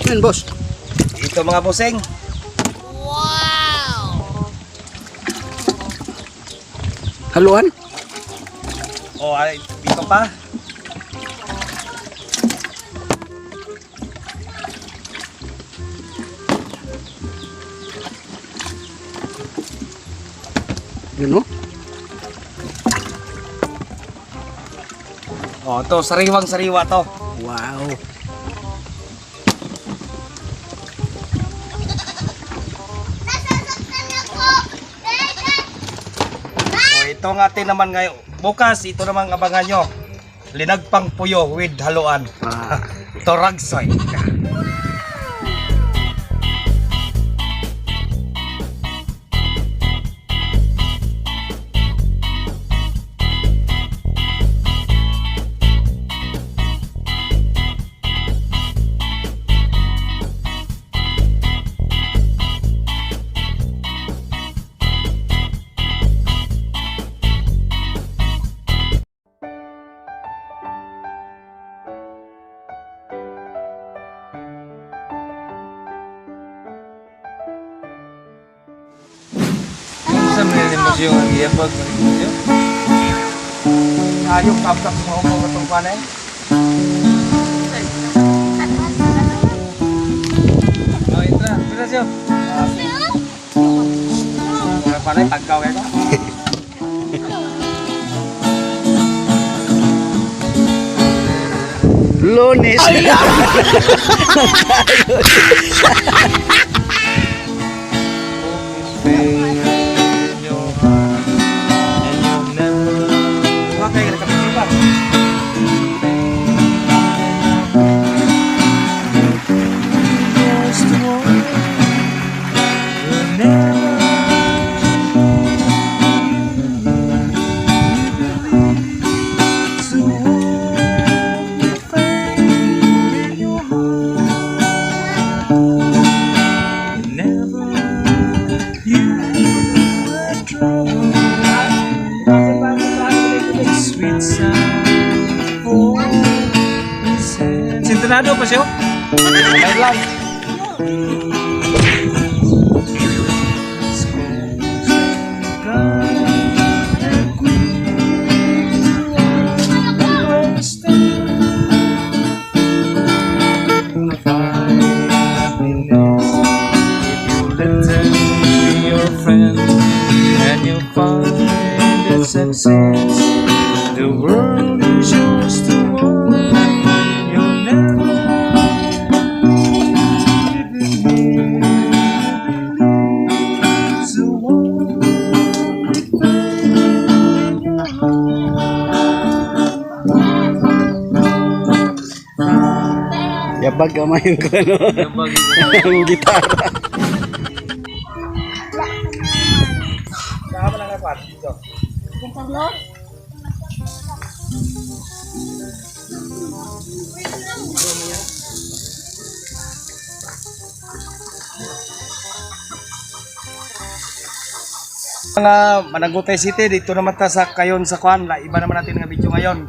Yan, boss. Ito mga bossing. Haluan? O, ay, dito pa. Yun, no? O, ito, sariwang-sariwa to. Wow. O, ito ang atin naman ngayon. Bukas, ito naman abangan nyo. Linagpang puyo with haluan. Ah. Ito ragsoy. Sa mga yung ang iyapag mo. Ayok kapkap sa mga mga itong panay. Oh, itra. Pila siya. Mga panay, tagkaw kayo. Lunes. Mga kayo nakapit ba? Sintonado pa siya. Ay lang. Success, the world is yours to own. You'll never so Yabag kamay ko, ano? Ang gitara. Saan mo lang napat dito? Mga Managutay City, dito naman ta sa kayon sa Kwan. Iba naman natin nga video ngayon.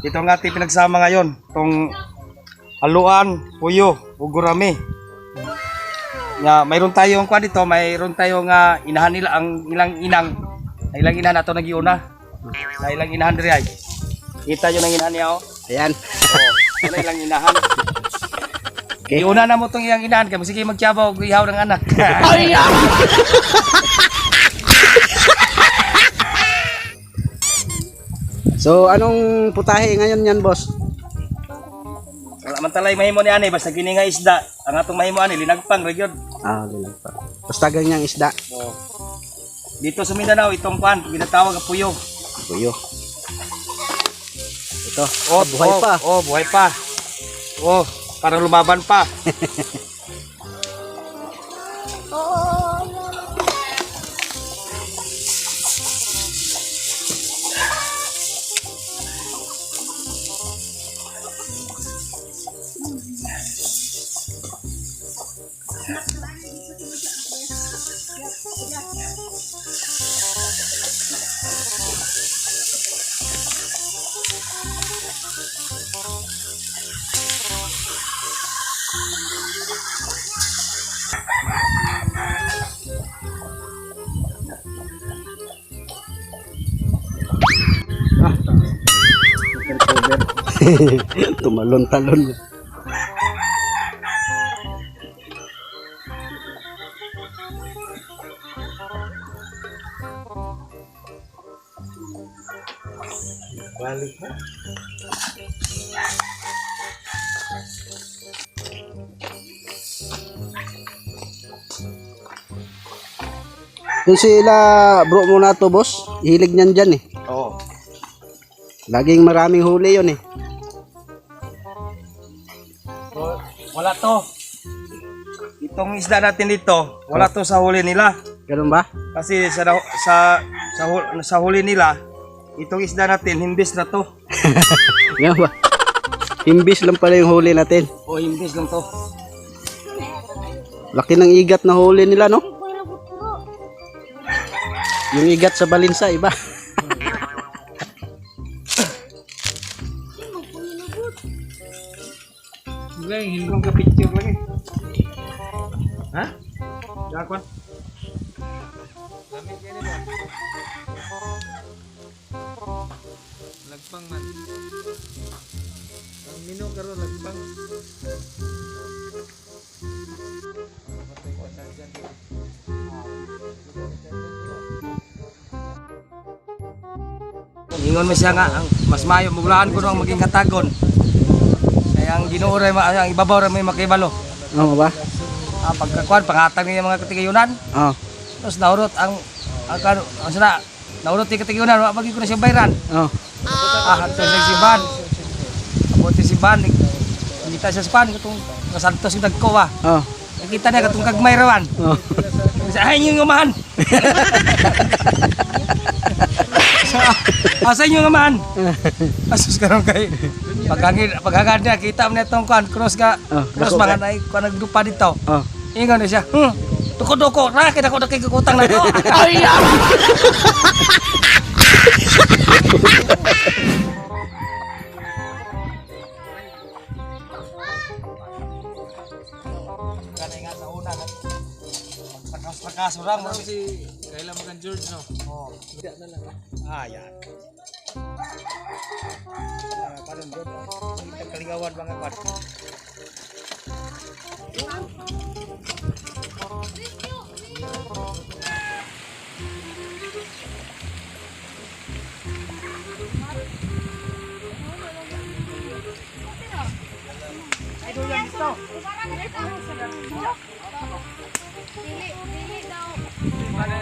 Dito ang ating pinagsama ngayon. Itong haluan, puyo, ugurami. Nga, mayroon tayong Kwan dito, mayroon tayong inahan nila, ang ilang inang. Ang ilang inahan nato nagiuna. Na ilang inahan diri ay. Kita nyo ng inahan niya, oh. Ayan. Oh, ito ilang inahan. Okay. Iuna na mo itong iyang inahan, kaya sige magtiyabaw, ihaw ng anak. So, anong putahe ngayon yan, boss? Mantalay mahimo ni ani basta kini nga isda. Ang atong mahimo ani linagpang ra gyud. Ah, ganun pa. Basta ganyang isda. Oh. Dito sa Mindanao itong pan ginatawag nga puyo. Puyo. Ito. Oh, buhay pa. Oh, buhay pa. Oh, parang lumaban pa. Tumalon-talon. Balik mo. Yung sila bro mo na to boss, hilig niyan dyan eh. Oo. Laging maraming huli yun eh. So, wala to. Itong isda natin dito, wala to sa huli nila. Ganun ba? Kasi sa huli nila, itong isda natin, himbis na to. Ganun ba? Imbis lang pala yung huli natin. O, himbis lang to. Laki ng igat na huli nila, no? Yung igat sa balinsa, iba. Hindi lang ka-picture lagi. Ha? Jakon? Lamig yan ba? Lagpang man. Ang mino karon lagpang. Ingon mo siya nga, ang mas mayo, muglaan ko nung maging katagon. Kaya ang Ginoo ray ang ibabaw ray may makibalo. Oo ba? Pagkakuan, pangatag niya mga katigayunan. Oo. Tapos naurot ang sana, naurot yung katigayunan, mabagi ko na siya bayran. Oo. Hanto siya si Ban. Abuti si Ban, kita siya sa Ban, katong nasantos yung nagkowa. Oo. Nakita niya katong kagmay rawan. Oo. Ay, yung umahan. Asa yung umahan? Asus karon kay paghagad niya kita mo netong kuan cross ka cross mga nay kuan nagdupa dito. Oo. Ingon na siya. Tuko-tuko ra kay dako nakikutang na to. Ay. Kanay nga sa una takas orang mo Si kailan makan George no? Oh. Yan. Karon doon. Kita kaligawan mga kwat. Wala.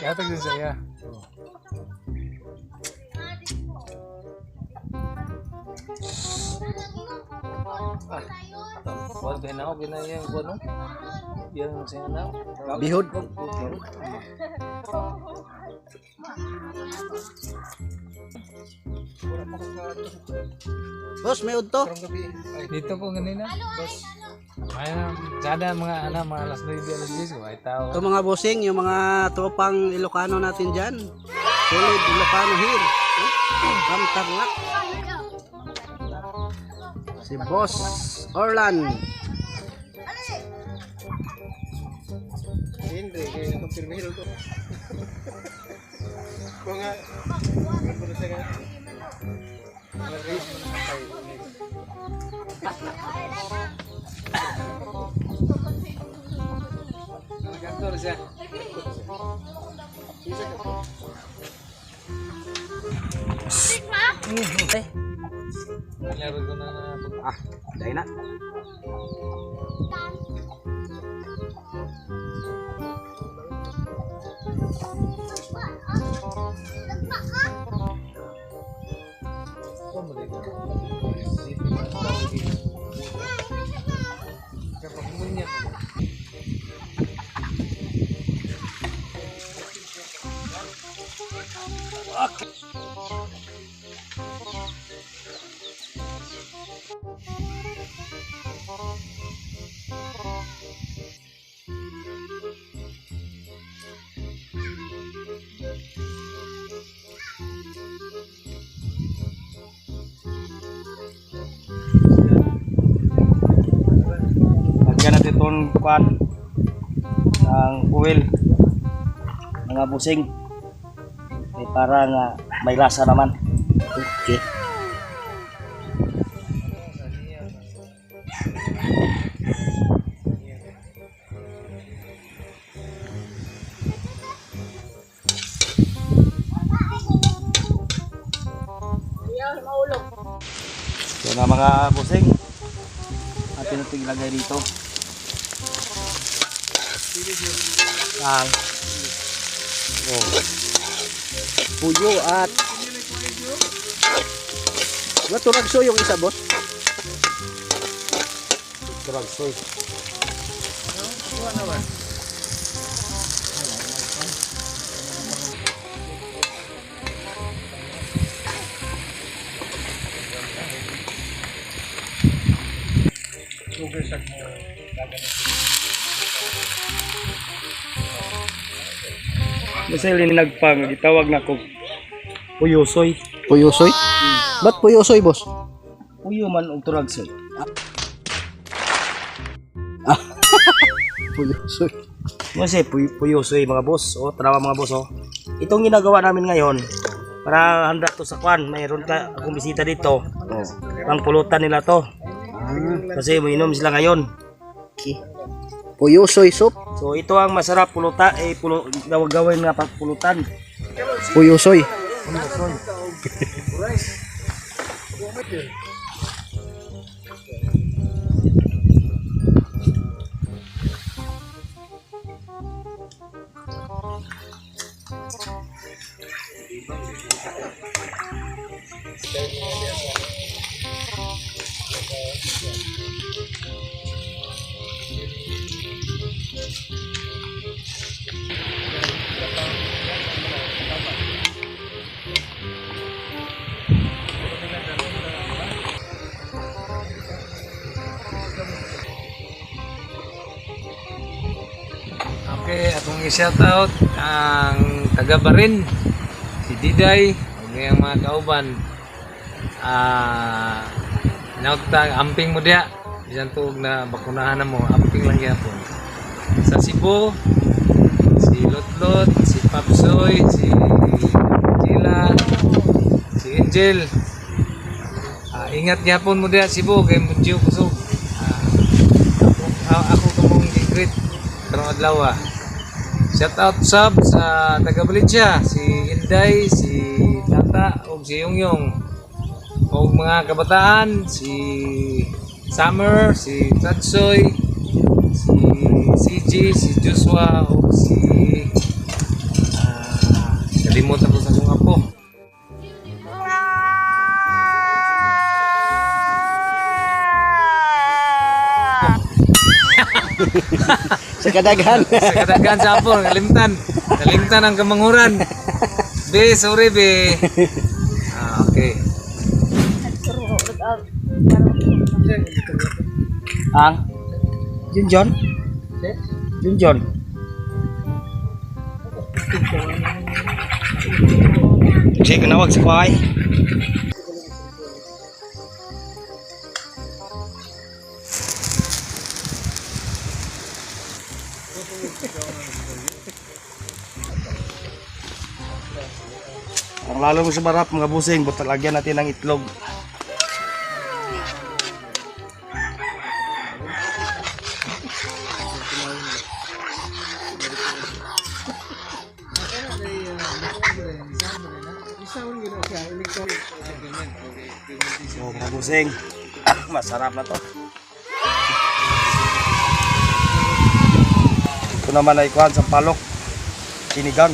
Yatag din saya. Wag na ako ginaya ko no. Yang saya na. Bihod. Boss, may udto. Dito ko ganina. Boss. Ay sada mga alas 9 alas 10 ko ay tao. Ito mga bossing, yung mga tropang Ilocano natin dyan. Solid Ilocano here. Kamtarlak. Si Boss Orlan. Hindi, kaya kumpirmero ko. Kung nga, kung sa nga. Nagkantor siya. Okay. Laro ko na Ah, dahil na. Lagyan natin itong kuan ng oil, mga busing. Para nga may lasa naman. Okay. So na mga busing, atin natin ilagay dito. Ang Puyo at turagso yung isa, boss. turagsoy. Kasi linagpang, itawag na ko puyosoy. Puyosoy? Ba't puyosoy, boss? Puyo man o turagsoy. Puyosoy. Kasi puyosoy mga boss. O, tarawa mga boss. O. Itong ginagawa namin ngayon, para handa to sa kwan. Mayroon ka akong bisita dito. Pang pulutan nila to. Kasi uminom sila ngayon. Okay. Puyosoy soup. So ito ang masarap pulutan. Gawin nga pagpulutan. Puyosoy. Okay, atong i-shout out ang taga Barin, si Diday, ug ang mga kauban. Nautang amping mo diha. Bisan tuog na bakunahan na mo, amping lang gyapon. Sa Cebu, si Lotlot, si Papsoy, si Jila, si Angel. Ingat gyapon mo diha Cebu kay Mudyo kusog. Ako kamong gigreet karong adlaw. Shout out sub sa taga Valencia, si Inday, si Tata ug si Yongyong. Ug mga kabataan, si Summer, si Tatsoy, si CG, si Joshua ug si kalimutan ko sa akong apo. Sa kadaghan. Sa kadaghan sa apo, kalimtan ang kamanghuran. Be, sorry be. Okay. Ang Junjon? Junjon. Sige, kenawag sa kuhay. Ang lalo mo sa barap mga busing, buta lagyan natin ng itlog. So mga busing, masarap na to. Ito naman ay kuhan sa palok, sinigang.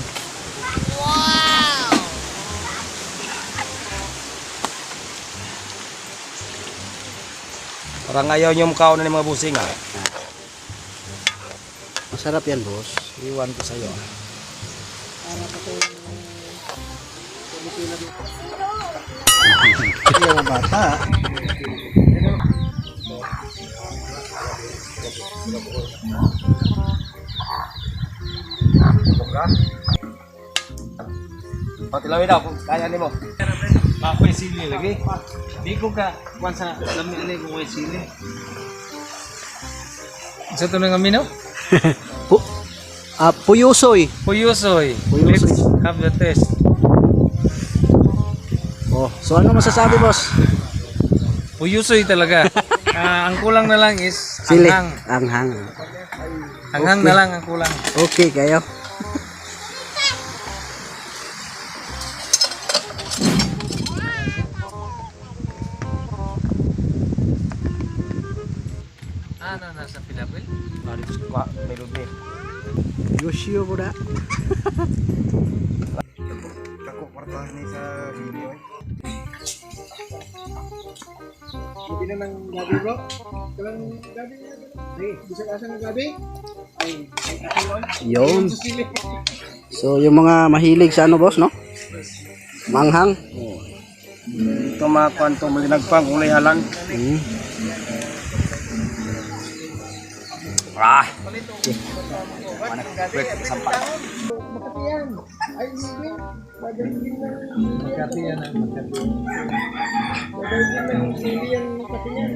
Parang ayaw nyo mukhaon na ng mga busing ha. Masarap yan, boss. Iwan ko sa'yo. Yung bata. Patilawin daw kung kaya ni mo. Makoy sili lagi. Di ko ka kuan sa lami ani ko koy sili. Sa to nga mino? Puyusoy. Puyusoy. Puyusoy. Let's have the test. Oh, so ano masasabi, boss? Puyusoy talaga. Ang kulang na lang is Sili. anghang. Anghang. Anghang na lang ang kulang. Okay, kayo. Ano nasa Pilapil? Melody. Yoshio mo na. Ako kwartahan ni sa video eh. Hindi na ng gabi bro. Kalang gabi na. Ay, bisa ka sa gabi? Ay, Yun. So, yung mga mahilig sa ano, boss, no? Manghang. Ito mga kwanto malinagpang ulay halang. Ah! Makatiyan. Ay, hindi. Magaling din na. Makati yan ang Makati. Magaling din na sili ang makatiyan.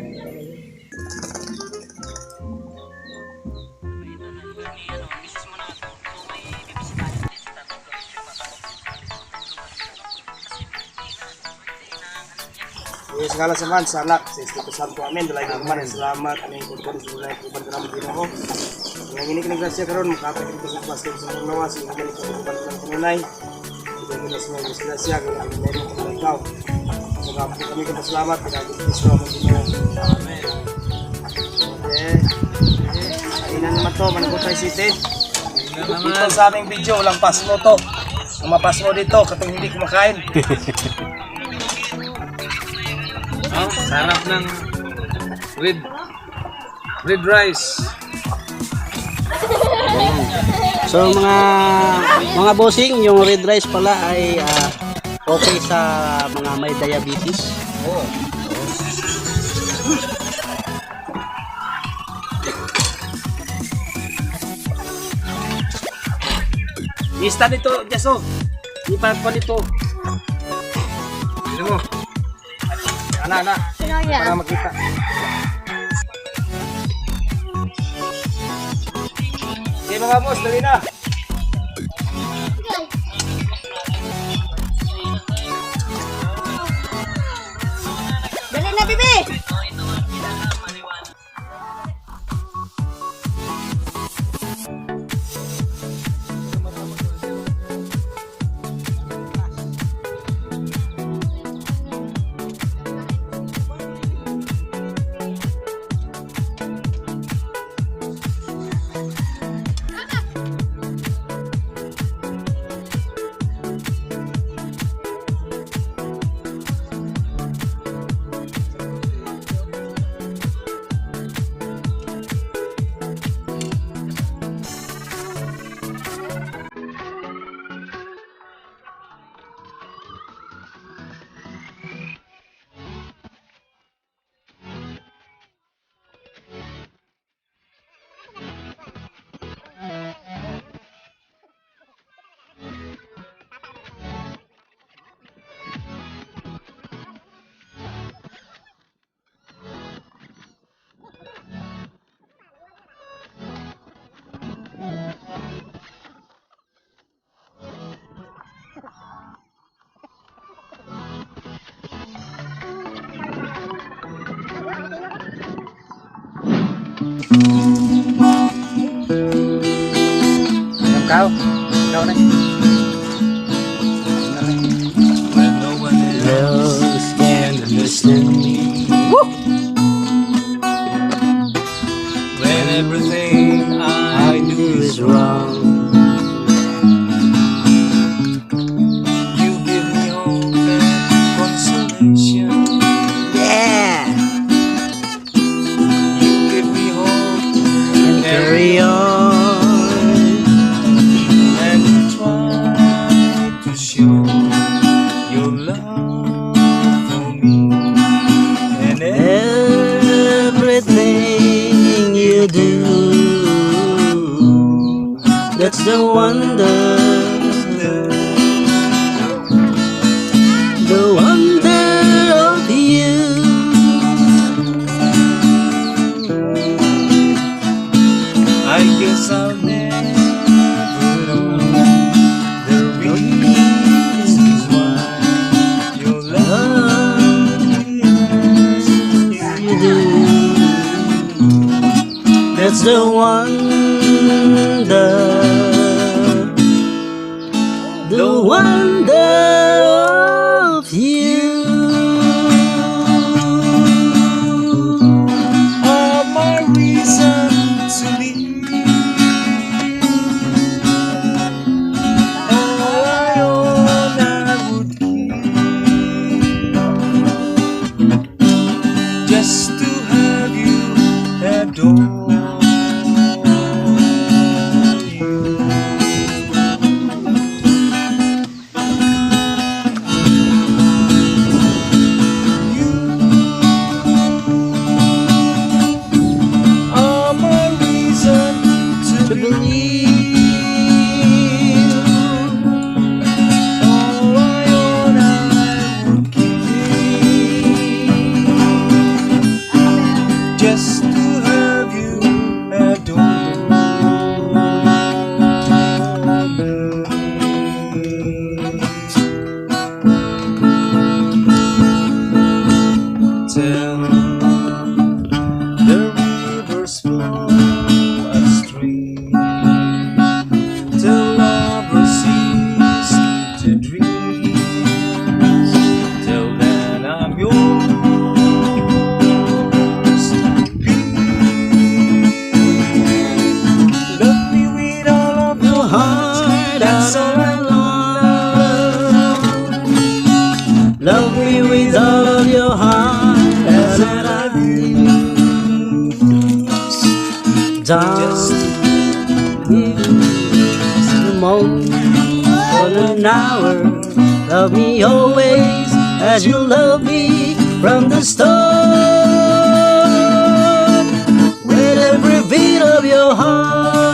Yes, ngala sa man, sa anak, sa Espiritu Santo, amen. Dalay ka man, salamat, amen. Kung kung sa mulay, kung ka naman din ako. Ngayon ini kinagrasya karon makapit ito sa pastor sa mga nawas, yung galing ko kung ng tunay. Ito mo na sa mga disgrasya, kung ang meron ko na ikaw. So kami kong pasalamat, pinagin ko sa mga ginoo. Amen. Okay. Kainan naman to, Managutay City. Dito sa aming video, walang pasmo to. Ang mapasmo dito, katong hindi kumakain. Oh, sarap ng red rice. So, mga bossing, yung red rice pala ay okay sa mga may diabetes. Oo. Ista nito, Jaso. Ipan ko nito. Ano mo? Ana. Para makita. Okay mga boss, dali na. Dali na, bibi! Ikaw na. the wonder, the wonder of you. I guess I'll never know the reasons why your love is You do. That's the wonder, the wonder of you. all my reason to live. All I own I would give just to have you adore you. All my reason to believe. All I own I would give just to have you adore me. Tell the rivers flow upstream, till lovers cease to dream. Till then I'm yours. Love me with all of your heart, that's all I love. Love me with all of your heart, That's and all I I do. just a moment for an hour. Love me always as you love me from the start. With every beat of your heart.